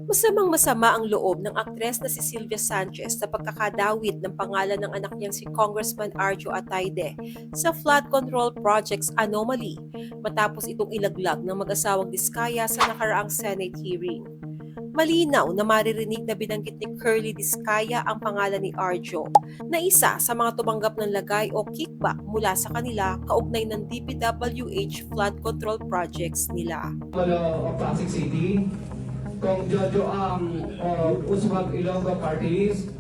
Masamang-masama ang loob ng aktres na si Sylvia Sanchez sa pagkakadawit ng pangalan ng anak niyang si Congressman Arjo Atayde sa flood control project's anomaly matapos itong ilaglag ng mag-asawang Diskaya sa nakaraang Senate hearing. Malinaw na maririnig na binanggit ni Curly Diskaya ang pangalan ni Arjo na isa sa mga tumanggap ng lagay o kickback mula sa kanila kaugnay ng DPWH flood control projects nila. Of Pasig City, Kong Jojo Uswag Ilonggo Party List,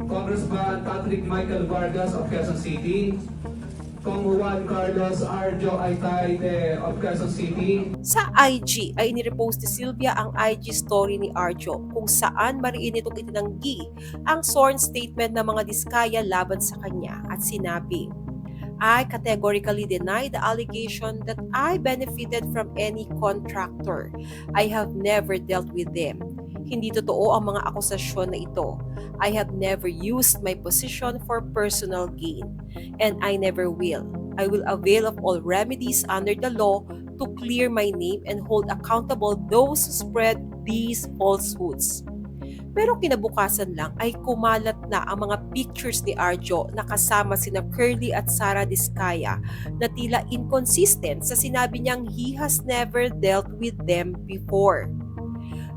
Congressman Patrick Michael Vargas of Quezon City, Kong Juan Carlos Arjo Aytayde of Quezon City. Sa IG ay inirepost ni Sylvia ang IG story ni Arjo kung saan mariin itong itinanggi ang sworn statement ng mga Diskaya laban sa kanya at sinabi, I categorically deny the allegation that I benefited from any contractor. I have never dealt with them. Hindi totoo ang mga akusasyon na ito. I have never used my position for personal gain, and I never will. I will avail of all remedies under the law to clear my name and hold accountable those who spread these falsehoods. Pero kinabukasan lang ay kumalat na ang mga pictures ni Arjo na kasama sina Curly at Sara Diskaya na tila inconsistent sa sinabi niyang he has never dealt with them before.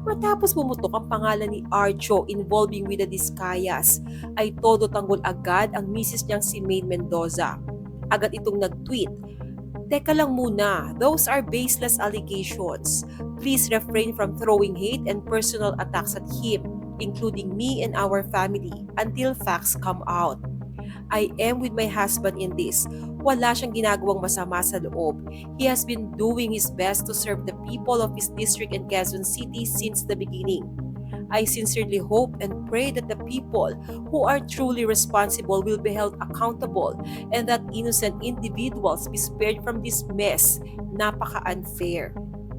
Matapos bumutok ang pangalan ni Arjo involving with the Diskayas, ay todo tanggol agad ang misis niyang si Maine Mendoza. Agad itong nag-tweet, Teka lang muna, those are baseless allegations. Please refrain from throwing hate and personal attacks at him, including me and our family, until facts come out. I am with my husband in this. Wala siyang ginagawang masama sa loob. He has been doing his best to serve the people of his district in Quezon City since the beginning. I sincerely hope and pray that the people who are truly responsible will be held accountable and that innocent individuals be spared from this mess. Napaka-unfair.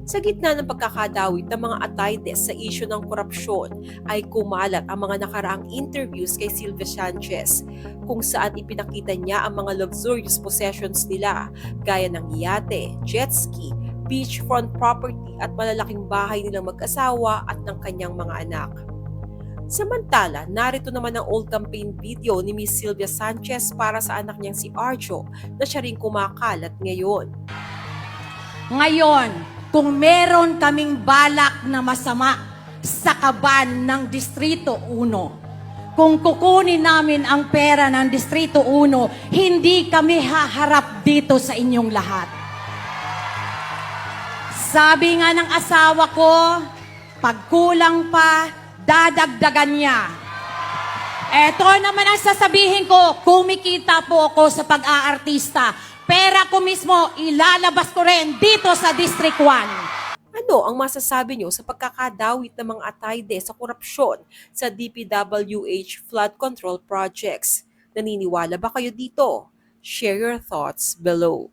Sa gitna ng pagkakadawit ng mga Ataydes sa isyu ng korupsyon ay kumalat ang mga nakaraang interviews kay Sylvia Sanchez kung saan ipinakita niya ang mga luxurious possessions nila gaya ng yate, jet ski, beachfront property at malalaking bahay nilang mag-asawa at ng kanyang mga anak. Samantala, narito naman ang old campaign video ni Miss Sylvia Sanchez para sa anak niyang si Arjo na siya rin kumakalat ngayon. Ngayon, kung meron kaming balak na masama sa kaban ng Distrito 1, kung kukunin namin ang pera ng Distrito 1, hindi kami haharap dito sa inyong lahat. Sabi nga ng asawa ko, pag kulang pa, dadagdagan niya. Eto naman ang sasabihin ko, kumikita po ako sa pag-aartista. Pera ko mismo, ilalabas ko rin dito sa District 1. Ano ang masasabi niyo sa pagkakadawit ng mga Atayde sa korupsyon sa DPWH flood control projects? Naniniwala ba kayo dito? Share your thoughts below.